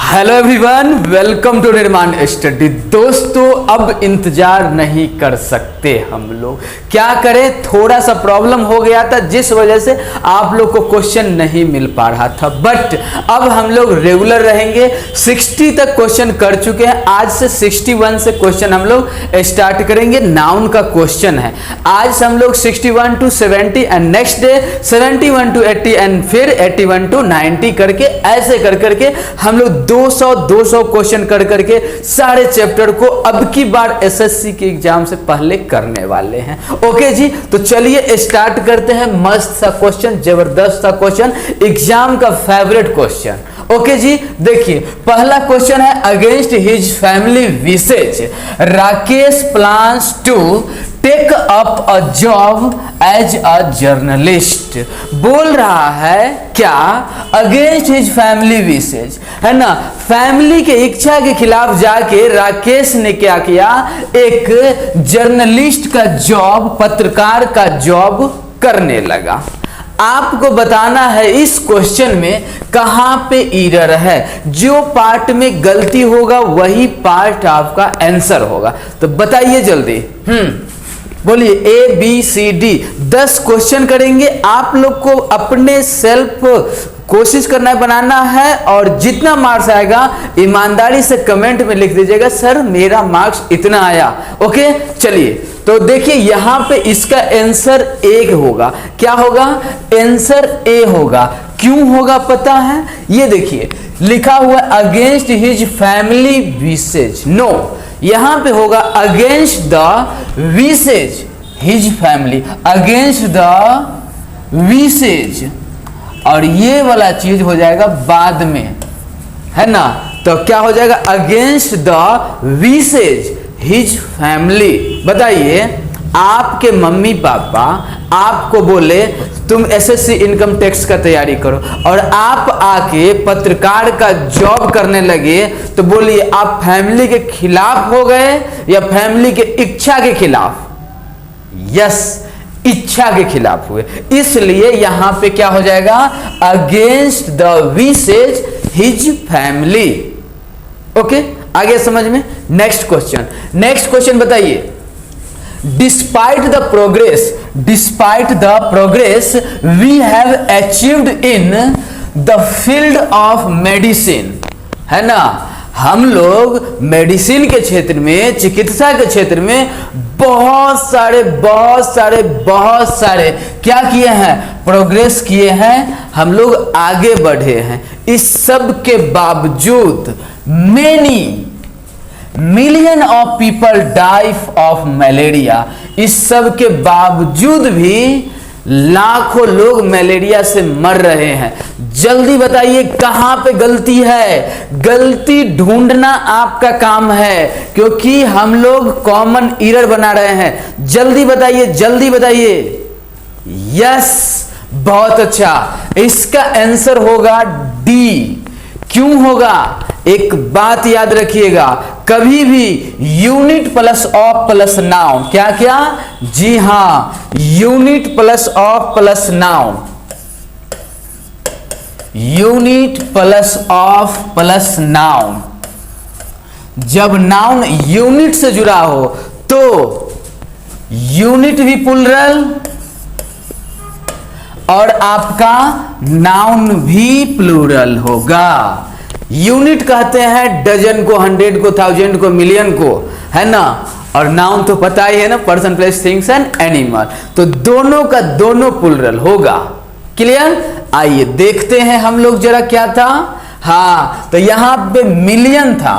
Hello everyone, welcome to निर्माण study. दोस्तों, अब इंतजार नहीं कर सकते हम लोग। क्या करें, थोड़ा सा प्रॉब्लम हो गया था जिस वजह से आप लोग को क्वेश्चन नहीं मिल पा रहा था, बट अब हम लोग रेगुलर रहेंगे। 60 तक क्वेश्चन कर चुके हैं। आज से 61 से क्वेश्चन हम लोग स्टार्ट करेंगे। नाउन का क्वेश्चन है। आज हम लोग 61 to 70 and next day 71 to 80 and फिर 81 टू 90 करके ऐसे कर करके हम लोग 200 क्वेश्चन कर करके सारे चैप्टर को अब की बार एसएससी के एग्जाम से पहले करने वाले हैं। ओके जी, तो चलिए स्टार्ट करते हैं। मस्त सा क्वेश्चन, जबरदस्त सा क्वेश्चन, एग्जाम का फेवरेट क्वेश्चन। ओके जी, देखिए पहला क्वेश्चन है, against his family wishes Rakesh plans to take up a job as a journalist. बोल रहा है क्या, अगेंस्ट हिज फैमिली विशेज, है ना, फैमिली के इच्छा के खिलाफ जाके राकेश ने क्या किया, एक जर्नलिस्ट का जॉब, पत्रकार का जॉब करने लगा। आपको बताना है इस क्वेश्चन में कहां पे एरर है। जो पार्ट में गलती होगा वही पार्ट आपका आंसर होगा। तो बताइए जल्दी, बोलिए। A B C D 10 question करेंगे। आप लोग को अपने सेल्फ कोशिश करना है, बनाना है, और जितना मार्क्स आएगा ईमानदारी से कमेंट में लिख दीजिएगा, सर मेरा मार्क्स इतना आया। ओके, चलिए तो देखिए यहां पे इसका आंसर ए होगा। क्या होगा, आंसर ए होगा। क्यों होगा पता है, ये देखिए लिखा हुआ against his family wishes. No, यहां पे होगा against the wishes his family, against the wishes, और ये वाला चीज हो जाएगा बाद में, है ना। तो क्या हो जाएगा, against the wishes his family. बताइए, आपके मम्मी पापा आपको बोले तुम एसएससी इनकम टैक्स का तैयारी करो, और आप आके पत्रकार का जॉब करने लगे, तो बोलिए आप फैमिली के खिलाफ हो गए या फैमिली के इच्छा के खिलाफ? यस, इच्छा के खिलाफ हुए। इसलिए यहां पे क्या हो जाएगा, against the wishes his family. Okay, आगे समझ में। नेक्स्ट क्वेश्चन बताइए। Despite the progress we have achieved in the field of medicine, है ना, हम लोग मेडिसिन के क्षेत्र में, चिकित्सा के क्षेत्र में बहुत सारे क्या किए हैं, प्रोग्रेस किए हैं, हम लोग आगे बढ़े हैं। इस सब के बावजूद many million of people die of malaria, इस सब के बावजूद भी लाखों लोग मलेरिया से मर रहे हैं। जल्दी बताइए कहां पे गलती है। गलती ढूंढना आपका काम है, क्योंकि हम लोग कॉमन एरर बना रहे हैं। जल्दी बताइए। यस, बहुत अच्छा, इसका आंसर होगा डी। क्यों होगा, एक बात याद रखिएगा, कभी भी unit plus of plus noun, क्या, जी हां, unit plus of plus noun, unit plus of plus noun, जब नाउन यूनिट से जुड़ा हो तो यूनिट भी प्लूरल और आपका नाउन भी प्लूरल होगा। यूनिट कहते हैं डजन को, 100 को, 1000 को, मिलियन को, है ना, और नाउन तो पता ही है ना, person, place, things and animal. तो दोनों का दोनों प्लूरल होगा। क्लियर? आइए देखते हैं हम लोग जरा क्या था। हाँ, तो यहां पे मिलियन था,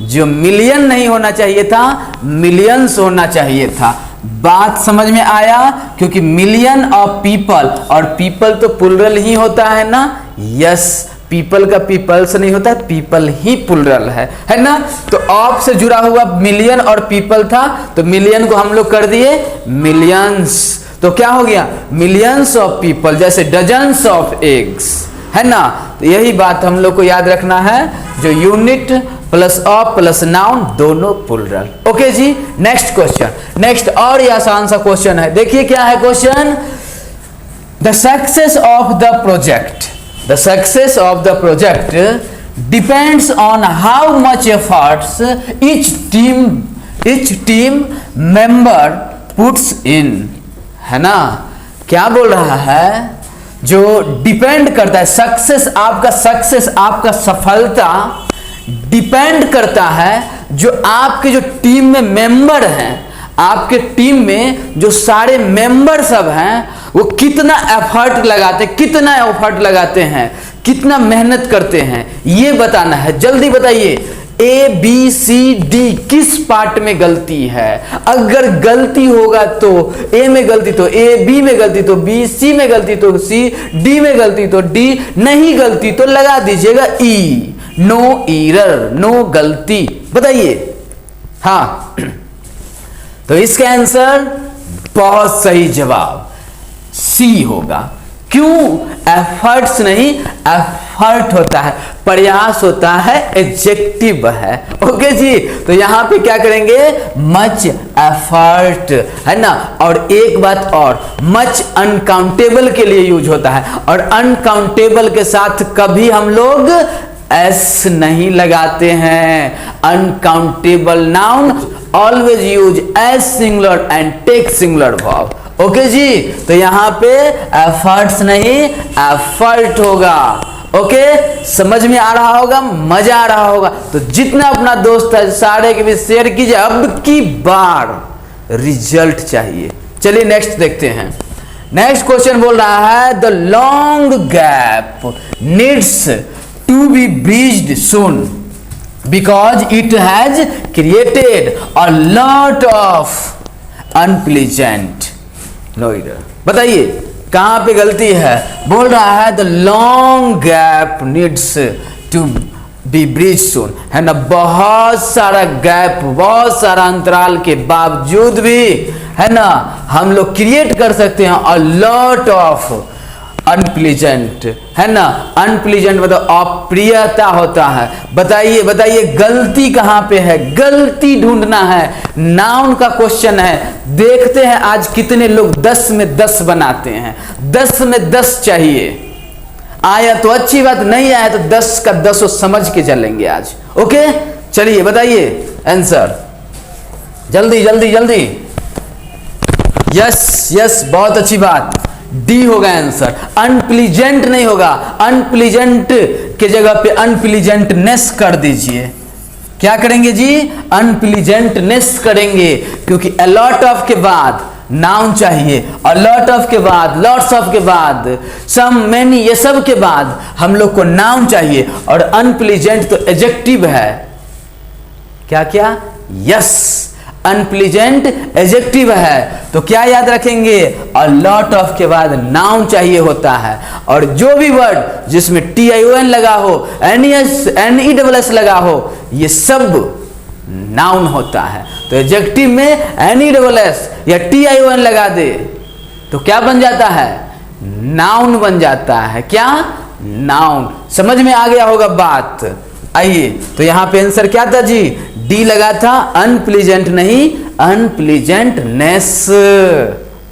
जो मिलियन नहीं होना चाहिए था, मिलियंस होना चाहिए था। बात समझ में आया? क्योंकि मिलियन ऑफ पीपल, और पीपल तो प्लूरल ही होता है ना। यस, पीपल का पीपल्स नहीं होता, पीपल ही प्लूरल है ना। तो ऑफ से जुड़ा हुआ मिलियन और पीपल था, तो मिलियन को हम लोग कर दिए मिलियंस। तो क्या हो गया, मिलियंस ऑफ पीपल, जैसे डजन्स ऑफ एग्स, है ना। तो यही बात हम लोग को याद रखना है, जो unit plus of plus noun दोनों प्लूरल। ओके जी, नेक्स्ट और ये आसान सा क्वेश्चन है। देखिए क्या है question, the success of the project depends on how much efforts each team member puts in, है ना। क्या बोल रहा है, जो डिपेंड करता है सक्सेस, आपका सफलता डिपेंड करता है जो आपके जो टीम में मेंबर हैं, आपके टीम में जो सारे मेंबर सब हैं वो कितना एफर्ट लगाते हैं, कितना मेहनत करते हैं, ये बताना है। जल्दी बताइए, ए बी सी डी किस पार्ट में गलती है। अगर गलती होगा तो ए में गलती तो ए, बी में गलती तो बी, सी में गलती तो सी, डी में गलती तो डी, नहीं गलती तो लगा दीजिएगा ई, नो एरर, नो गलती। बताइए, हाँ तो इसका आंसर बहुत सही जवाब सी होगा। क्यों? एफर्ट्स नहीं, एफर्ट होता है, प्रयास होता है, एडजेक्टिव है। ओके जी, तो यहां पे क्या करेंगे, मच एफर्ट, है ना। और एक बात और, मच अनकाउंटेबल के लिए यूज होता है, और अनकाउंटेबल के साथ कभी हम लोग एस नहीं लगाते हैं। Uncountable noun always use S singular and take singular verb. Okay जी, तो यहां पे एफर्ट्स नहीं, एफर्ट होगा। ओके, समझ में आ रहा होगा, मजा आ रहा होगा। तो जितना अपना दोस्त है सारे के भी शेयर कीजिए, अब की बार रिजल्ट चाहिए। चलिए नेक्स्ट देखते हैं। नेक्स्ट क्वेश्चन बोल रहा है, the long gap needs to be bridged soon because it has created a lot of unpleasant noise। बताइए कहां पे गलती है। बोल रहा है the long gap needs to be bridge soon, है ना। बहुत सारा गैप, बहुत सारा अंतराल के बावजूद भी, है ना, हम लोग क्रिएट कर सकते हैं a lot of अनप्लीजेंट, है ना। अनप्लीजेंट मतलब अप्रियता होता है। बताइए बताइए गलती कहां पे है, गलती ढूंढना है। नाउन का क्वेश्चन है। देखते हैं आज कितने लोग 10 में 10 बनाते हैं। 10 में 10 चाहिए। आया तो अच्छी बात, नहीं आया तो 10 का 10 समझ के चलेंगे आज। ओके, चलिए बताइए आंसर, जल्दी जल्दी जल्दी। यस यस, बहुत अच्छी बात, डी होगा आंसर। अनप्लीजेंट नहीं होगा, अनप्लीजेंट के जगह पे अनप्लीजेंटनेस कर दीजिए। क्या करेंगे जी, अनप्लीजेंटनेस करेंगे, क्योंकि a lot of के बाद नाउन चाहिए, a lot of के बाद, lots of के बाद, some many, ये सब के बाद हम लोग को नाउन चाहिए। और अनप्लीजेंट तो एडजेक्टिव है। क्या क्या, यस, अनप्लीजेंट एडजेक्टिव है। तो क्या याद रखेंगे, a lot of के बाद नाउन चाहिए होता है। और जो भी वर्ड जिसमें TION लगा हो, NESS लगा हो, ये सब नाउन होता है। तो एडजेक्टिव में NESS या TION लगा दे तो क्या बन जाता है, नाउन बन जाता है। क्या, नाउन। समझ में आ गया होगा बात। आइए, तो यहां पे आंसर क्या था जी, डी लगा था, अनप्लीजेंट नहीं, अनप्लीजेंटनेस।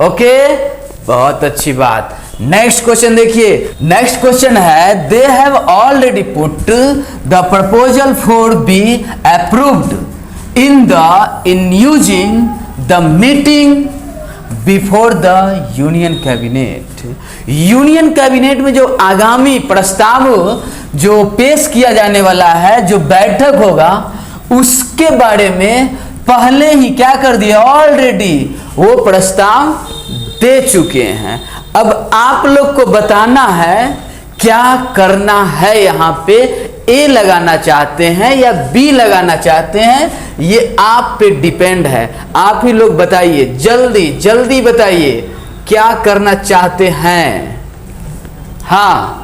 ओके, बहुत अच्छी बात। नेक्स्ट क्वेश्चन देखिए। नेक्स्ट क्वेश्चन है, दे have already put the proposal for B approved in using the meeting before the union cabinet. Union cabinet में जो आगामी प्रस्ताव जो पेश किया जाने वाला है, जो बैठक होगा, उसके बारे में पहले ही क्या कर दिया, ऑलरेडी वो प्रस्ताव दे चुके हैं। अब आप लोग को बताना है क्या करना है। यहां पे ए लगाना चाहते हैं या बी लगाना चाहते हैं, ये आप पे डिपेंड है। आप ही लोग बताइए, जल्दी जल्दी बताइए क्या करना चाहते हैं। हाँ,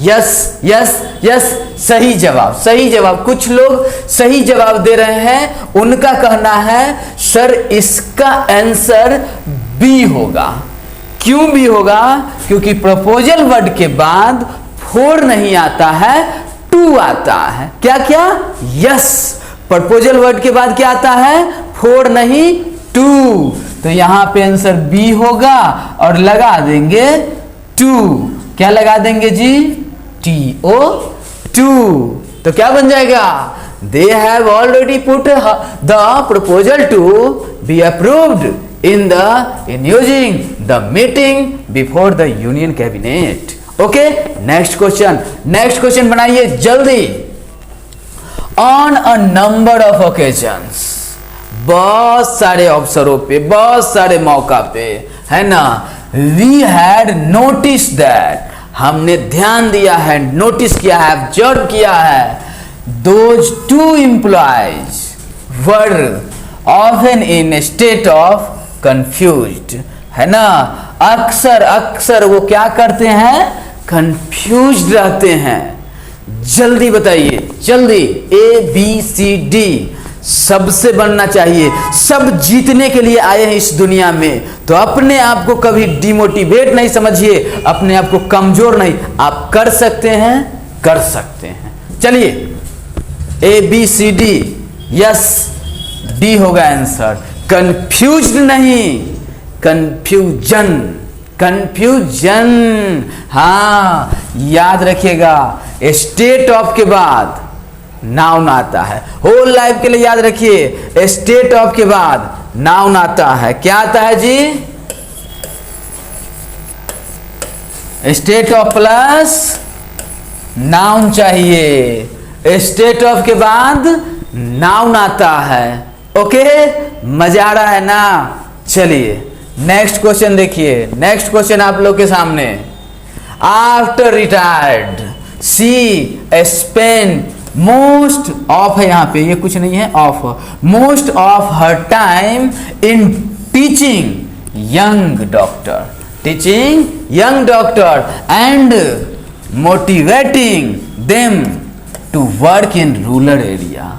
यस यस यस, सही जवाब, सही जवाब। कुछ लोग सही जवाब दे रहे हैं। उनका कहना है सर इसका आंसर बी होगा। क्यों बी होगा, क्योंकि प्रपोजल वर्ड के बाद 4 नहीं आता है, 2 आता है। क्या क्या, यस, प्रपोजल वर्ड के बाद क्या आता है, 4 नहीं 2। तो यहां पे आंसर बी होगा और लगा देंगे 2। क्या लगा देंगे जी, TO 2। तो क्या बन जाएगा, they have already put the proposal to be approved in using the meeting before the union cabinet. Okay, next question बनाइए जल्दी। On a number of occasions, बहुत सारे अवसरों पे, बहुत सारे मौका पे, है ना, वी हैड नोटिस दैट, हमने ध्यान दिया है, नोटिस किया है, ऑब्जर्व किया है, those two employees were often in state of confused, है ना, अक्सर वो क्या करते हैं, कंफ्यूज रहते हैं। जल्दी बताइए, जल्दी, ABCD सबसे बनना चाहिए, सब जीतने के लिए आए हैं इस दुनिया में, तो अपने आप को कभी डिमोटिवेट नहीं समझिए, अपने आप को कमजोर नहीं, आप कर सकते हैं, कर सकते हैं। चलिए ABCD, यस, D होगा आंसर, कंफ्यूज्ड नहीं, कंफ्यूजन, हाँ, याद रखिएगा, स्टेट ऑफ के बाद नाउन आता है, होल लाइफ के लिए याद रखिए, स्टेट ऑफ के बाद नाउन आता है, क्या आता है जी, स्टेट ऑफ प्लस नाउन चाहिए, स्टेट ऑफ के बाद नाउन आता है। ओके, मजा आ रहा है ना। चलिए नेक्स्ट क्वेश्चन देखिए, नेक्स्ट क्वेश्चन आप लोग के सामने, after retired she spend most of है, यहाँ पे ये कुछ नहीं है, of, most of her time in teaching young doctor and motivating them to work in rural area.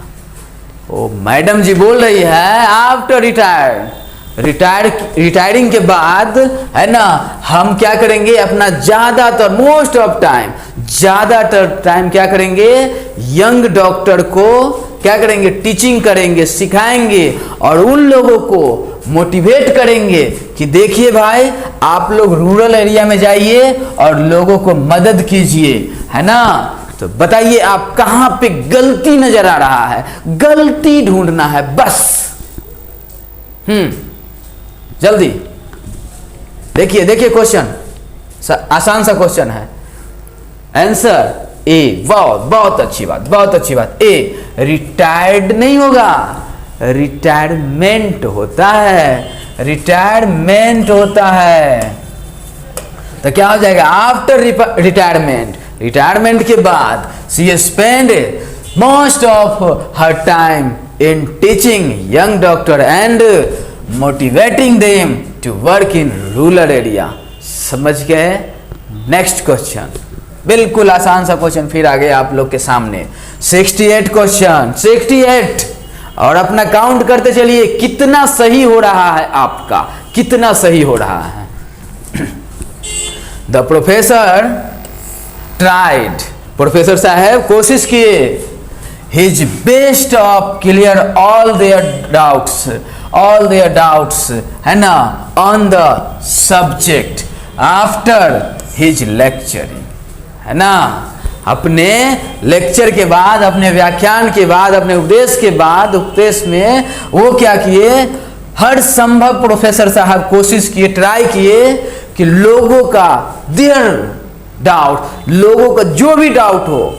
ओ मैडम जी बोल रही है आफ्टर रिटायरिंग के बाद, है ना, हम क्या करेंगे, अपना ज्यादातर ज्यादातर टाइम क्या करेंगे, यंग डॉक्टर को क्या करेंगे, टीचिंग करेंगे, सिखाएंगे और उन लोगों को मोटिवेट करेंगे कि देखिए भाई, आप लोग रूरल एरिया में जाइए और लोगों को मदद कीजिए, है ना। तो बताइए आप कहां पे गलती नजर आ रहा है, गलती ढूंढना है बस। जल्दी देखिए क्वेश्चन, आसान सा क्वेश्चन है। आंसर ए, बहुत अच्छी बात। ए, रिटायर्ड नहीं होगा, रिटायरमेंट होता है, तो क्या हो जाएगा, आफ्टर रिटायरमेंट के बाद she spend most of her time in teaching young doctor and motivating them to work in rural area. समझ गए। नेक्स्ट क्वेश्चन, बिल्कुल आसान सा क्वेश्चन फिर आ गया आप लोग के सामने, 68 क्वेश्चन, 68, और अपना काउंट करते चलिए कितना सही हो रहा है आपका, कितना सही हो रहा है। द प्रोफेसर ट्राइड, प्रोफेसर साहब कोशिश किए, his best of clear all their doubts, है ना, on the subject after his lecturing, है ना। अपने लेक्चर के बाद, अपने व्याख्यान के बाद, अपने उपदेश में वो क्या किए, हर संभव प्रोफेसर साहब कोशिश किए, ट्राई किए कि लोगों का लोगों का जो भी डाउट हो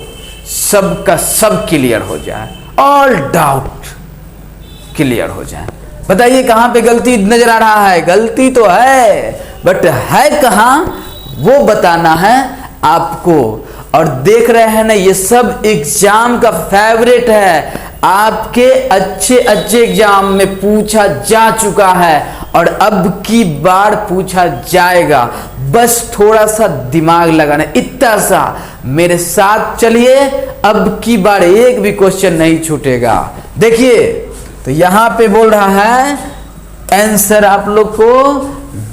सबका सब क्लियर हो जाए, ऑल डाउट क्लियर हो जाए। बताइए कहां पे गलती नजर आ रहा है, गलती तो है बट है कहां, वो बताना है आपको। और देख रहे हैं ना, ये सब एग्जाम का फेवरेट है, आपके अच्छे एग्जाम में पूछा जा चुका है और अब की बार पूछा जाएगा, बस थोड़ा सा दिमाग लगाना, इतना सा मेरे साथ चलिए, अब की बार एक भी क्वेश्चन नहीं छूटेगा। देखिए तो यहां पे बोल रहा है आंसर आप लोग को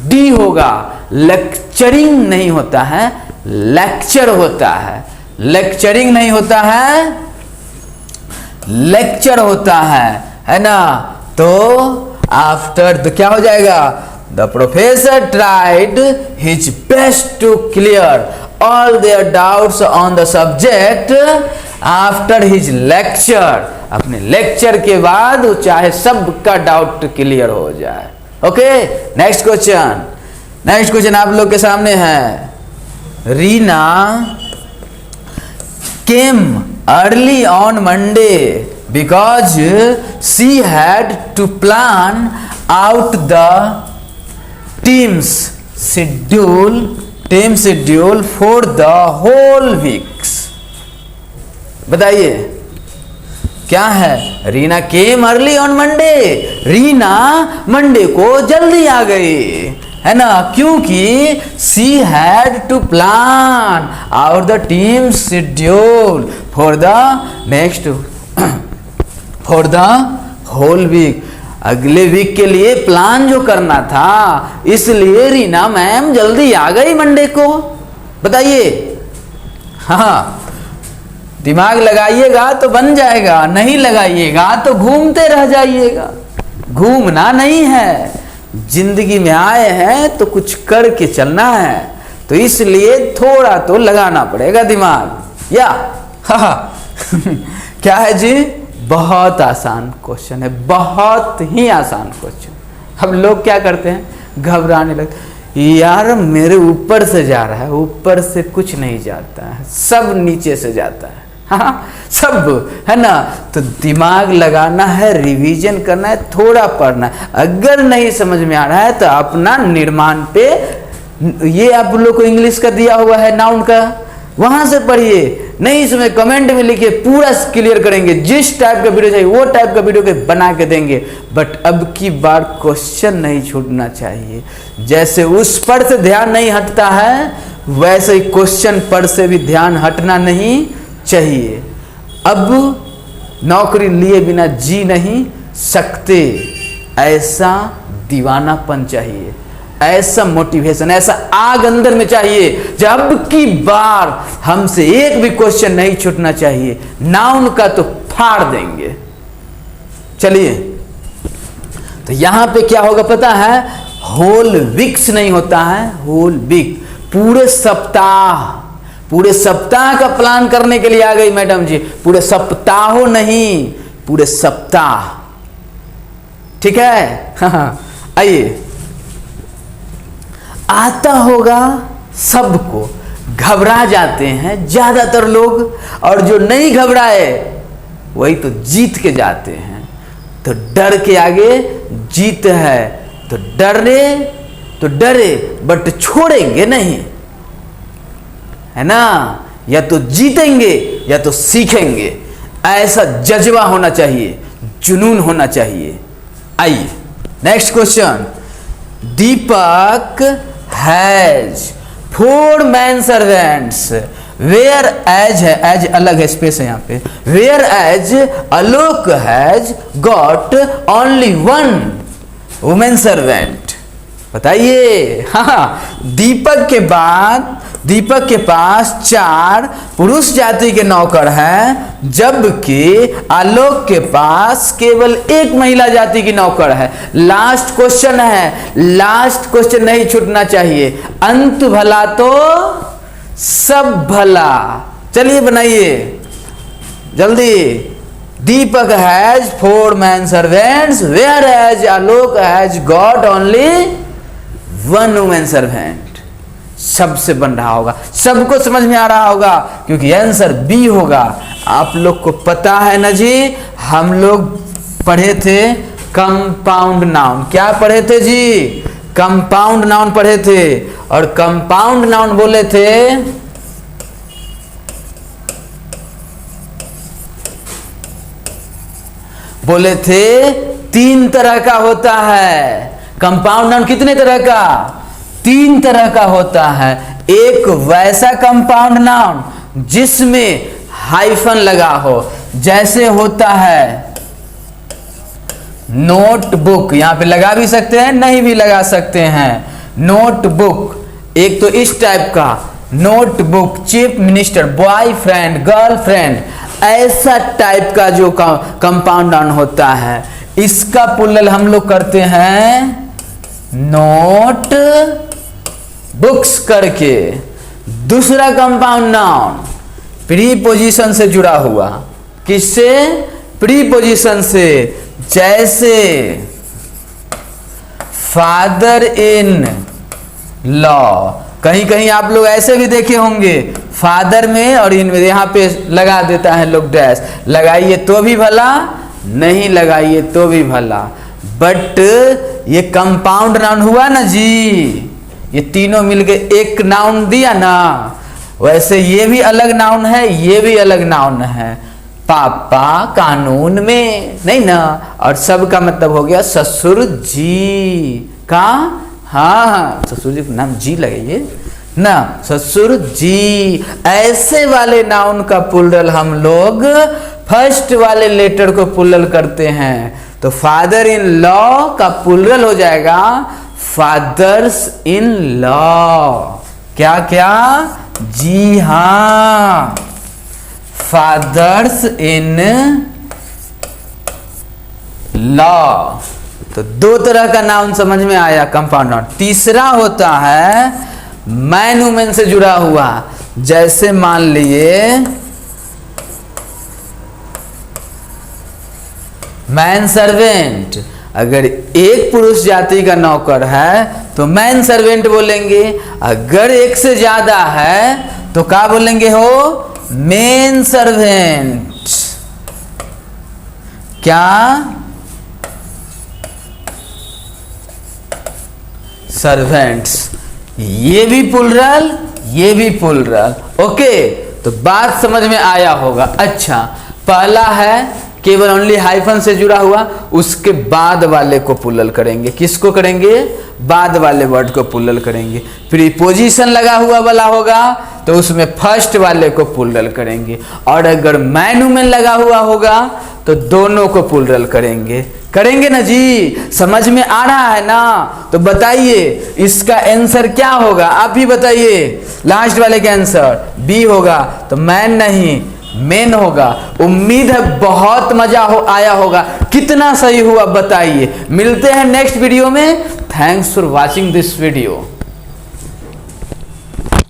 डी होगा, लेक्चरिंग नहीं होता है, लेक्चर होता है, लेक्चरिंग नहीं होता है, लेक्चर होता है ना। तो आफ्टर तो क्या हो जाएगा, the professor tried his best to clear all their doubts on the subject after his lecture. अपने लेक्चर के बाद वो चाहे सबका डाउट क्लियर हो जाए। ओके, नेक्स्ट क्वेश्चन आप लोग के सामने है। Reena came early on Monday because she had to plan out the team schedule for the whole weeks. बताइए क्या है? Reena came early on Monday, Reena Monday को जल्दी आ गई, है ना, क्योंकि she had to plan out the team schedule for the next for the whole week. अगले वीक के लिए प्लान जो करना था, इसलिए रीना मैम जल्दी आ गई मंडे को। बताइए, हाँ, दिमाग लगाइएगा तो बन जाएगा, नहीं लगाइएगा तो घूमते रह जाइएगा। घूमना नहीं है, जिंदगी में आए हैं तो कुछ करके चलना है, तो इसलिए थोड़ा तो लगाना पड़ेगा दिमाग। या क्या है जी? बहुत आसान क्वेश्चन है, बहुत ही आसान क्वेश्चन। अब लोग क्या करते हैं, घबराने लगते, यार मेरे ऊपर से जा रहा है, ऊपर से कुछ नहीं जाता है, सब नीचे से जाता है। हाँ, सब, है ना। तो दिमाग लगाना है, रिवीजन करना है, थोड़ा पढ़ना है। अगर नहीं समझ में आ रहा है तो अपना निर्माण पे, ये आप लोग को इंग्लिश का दिया हुआ है नाउन का, वहां से पढ़िए। नहीं इसमें कमेंट में लिखिए, पूरा क्लियर करेंगे। जिस टाइप का वीडियो चाहिए वो टाइप का वीडियो के बना के देंगे। बट अब की बार क्वेश्चन नहीं छूटना चाहिए। जैसे उस पर से ध्यान नहीं हटता है, वैसे ही क्वेश्चन पर से भी ध्यान हटना नहीं चाहिए। अब नौकरी लिए बिना जी नहीं सकते, ऐसा दीवानापन चाहिए, ऐसा मोटिवेशन, ऐसा आग अंदर में चाहिए। जब की बार हमसे एक भी क्वेश्चन नहीं छूटना चाहिए। नाउन का तो फाड़ देंगे। चलिए, तो यहां पे क्या होगा पता है? होल वीक्स नहीं होता है, होल वीक, पूरे सप्ताह। पूरे सप्ताह का प्लान करने के लिए आ गई मैडम जी। पूरे सप्ताहों नहीं, पूरे सप्ताह। ठीक है, आइए। आता होगा सबको, घबरा जाते हैं ज्यादातर लोग, और जो नहीं घबराए वही तो जीत के जाते हैं। तो डर के आगे जीत है, तो डरे बट छोड़ेंगे नहीं, है ना। या तो जीतेंगे या तो सीखेंगे, ऐसा जज्बा होना चाहिए, जुनून होना चाहिए। आइए next question. Deepak has 4 man servants, whereas है, एज अलग है, स्पेस है यहाँ पे। Whereas Alok has got only 1 women servant. बताइए, हाँ, दीपक के पास 4 पुरुष जाति के नौकर हैं, जबकि आलोक के पास केवल 1 महिला जाति की नौकर है। लास्ट क्वेश्चन है, लास्ट क्वेश्चन नहीं छूटना चाहिए। अंत भला तो सब भला। चलिए बनाइए जल्दी। Deepak has 4 man servants, whereas Alok has got only 1 women servant. सबसे बन रहा होगा, सबको समझ में आ रहा होगा, क्योंकि आंसर बी होगा। आप लोग को पता है ना जी, हम लोग पढ़े थे कंपाउंड नाउन। क्या पढ़े थे जी? कंपाउंड नाउन पढ़े थे। और कंपाउंड नाउन बोले थे 3 तरह का होता है। कंपाउंड नाउन कितने तरह का? 3 तरह का होता है। एक वैसा कंपाउंड नाउन जिसमें हाइफन लगा हो, जैसे होता है नोटबुक, यहां पे लगा भी सकते हैं, नहीं भी लगा सकते हैं। नोटबुक एक तो इस टाइप का notebook, chief minister, boyfriend, girlfriend, ऐसा टाइप का जो कंपाउंड नाउन होता है, इसका पुल्लल हम लोग करते हैं नोट बुक्स करके। दूसरा कंपाउंड नाउन प्रीपोजिशन से जुड़ा हुआ, किससे? प्रीपोजिशन से। जैसे फादर इन लॉ, कहीं कहीं आप लोग ऐसे भी देखे होंगे, फादर में और इन में यहाँ पे लगा देता है लोग डैश, लगाइए तो भी भला, नहीं लगाइए तो भी भला, बट ये कंपाउंड नाउन हुआ ना जी, ये तीनों मिलके एक नाउन दिया ना। वैसे ये भी अलग नाउन है, ये भी अलग नाउन है। पापा कानून में नहीं ना, और सब का मतलब हो गया ससुर जी का, हाँ ससुर जी का नाम जी लगाइए ना, ससुर जी। ऐसे वाले नाउन का प्लुरल हम लोग फर्स्ट वाले लेटर को प्लुरल करते हैं। तो फादर इन लॉ का प्लुरल हो जाएगा फादर्स इन लॉ। क्या क्या? जी हाँ, फादर्स इन लॉ। तो दो तरह का नाउन समझ में आया, कंपाउंड नाउन। तीसरा होता है मैन वुमेन से जुड़ा हुआ। जैसे मान लिए मैन सर्वेंट, अगर एक पुरुष जाति का नौकर है तो मैन सर्वेंट बोलेंगे, अगर एक से ज्यादा है तो क्या बोलेंगे हो? Main servant. क्या? सर्वेंट्स। ये भी प्लुरल, ये भी प्लुरल। ओके, तो बात समझ में आया होगा। अच्छा, पहला है केवल ओनली हाइफन से जुड़ा हुआ, उसके बाद वाले को प्लुरल करेंगे। किसको करेंगे? बाद वाले वर्ड को प्लुरल करेंगे। प्रीपोजिशन लगा हुआ वाला होगा तो उसमें फर्स्ट वाले को प्लुरल करेंगे, और अगर मैन वुमेन लगा हुआ होगा तो दोनों को प्लुरल करेंगे। करेंगे ना जी? समझ में आ रहा है ना? तो बताइए इसका आंसर क्या होगा, आप ही बताइए। लास्ट वाले का आंसर बी होगा, तो मैन नहीं मेन होगा। उम्मीद है बहुत मजा आया होगा। कितना सही हुआ बताइए। मिलते हैं नेक्स्ट वीडियो में। Thanks for watching this video.